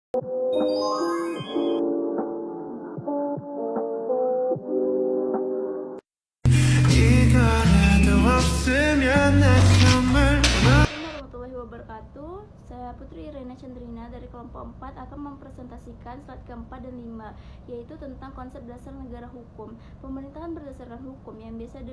Warahmatullahi wabarakatuh. Saya Putri Irena Chandrina dari kelompok 4 akan mempresentasikan slide keempat dan 5, yaitu tentang konsep dasar negara hukum. Pemerintahan berdasarkan hukum yang biasa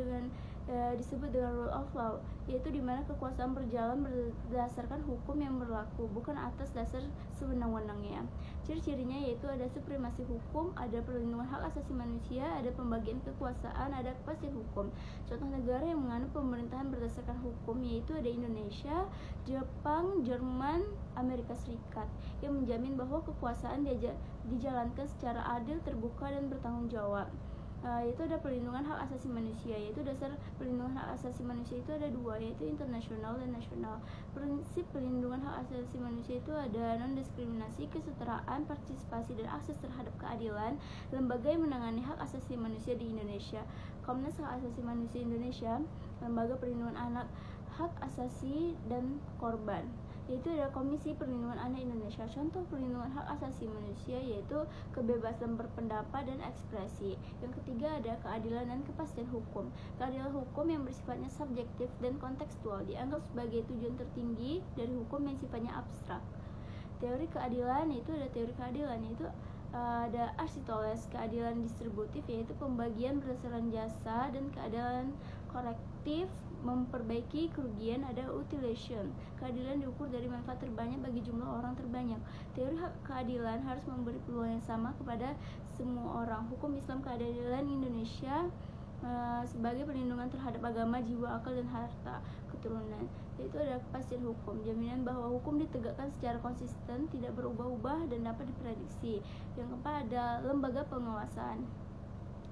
disebut dengan rule of law, yaitu di mana kekuasaan berjalan berdasarkan hukum yang berlaku, bukan atas dasar sewenang-wenangnya. Ciri-cirinya yaitu ada supremasi hukum, ada perlindungan hak asasi manusia, ada pembagian kekuasaan, ada kepastian hukum. Contoh negara yang menganut pemerintahan berdasarkan hukum yaitu ada Indonesia, Jepang, Jerman, Amerika Serikat, yang menjamin bahwa kekuasaan dijalankan secara adil, terbuka, dan bertanggung jawab. Yaitu ada perlindungan hak asasi manusia, yaitu dasar perlindungan hak asasi manusia itu ada dua, yaitu internasional dan nasional. Prinsip perlindungan hak asasi manusia itu ada non-diskriminasi, kesetaraan, partisipasi, dan akses terhadap keadilan. Lembaga yang menangani hak asasi manusia di Indonesia: Komnas Hak Asasi Manusia Indonesia, Lembaga Perlindungan Anak, Hak Asasi dan Korban, yaitu ada Komisi Perlindungan Anak Indonesia. Contoh perlindungan hak asasi manusia yaitu kebebasan berpendapat dan ekspresi. Yang ketiga ada keadilan dan kepastian hukum. Keadilan hukum yang bersifatnya subjektif dan kontekstual dianggap sebagai tujuan tertinggi dari hukum yang sifatnya abstrak. Teori keadilan yaitu ada teori keadilan yaitu ada Aristoteles, keadilan distributif yaitu pembagian berdasarkan jasa, dan keadilan korektif memperbaiki kerugian, ada utilization, keadilan diukur dari manfaat terbanyak bagi jumlah orang terbanyak. Teori keadilan harus memberi peluang yang sama kepada semua orang. Hukum Islam keadilan Indonesia sebagai perlindungan terhadap agama, jiwa, akal, dan harta keturunan, yaitu ada kepastian hukum, jaminan bahwa hukum ditegakkan secara konsisten, tidak berubah-ubah, dan dapat diprediksi. Yang keempat ada lembaga pengawasan,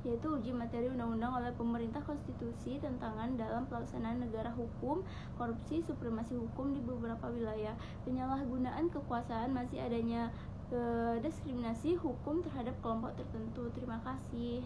yaitu uji materi undang-undang oleh pemerintah, konstitusi, tantangan dalam pelaksanaan negara hukum, korupsi, supremasi hukum di beberapa wilayah, penyalahgunaan kekuasaan, masih adanya diskriminasi hukum terhadap kelompok tertentu. Terima kasih.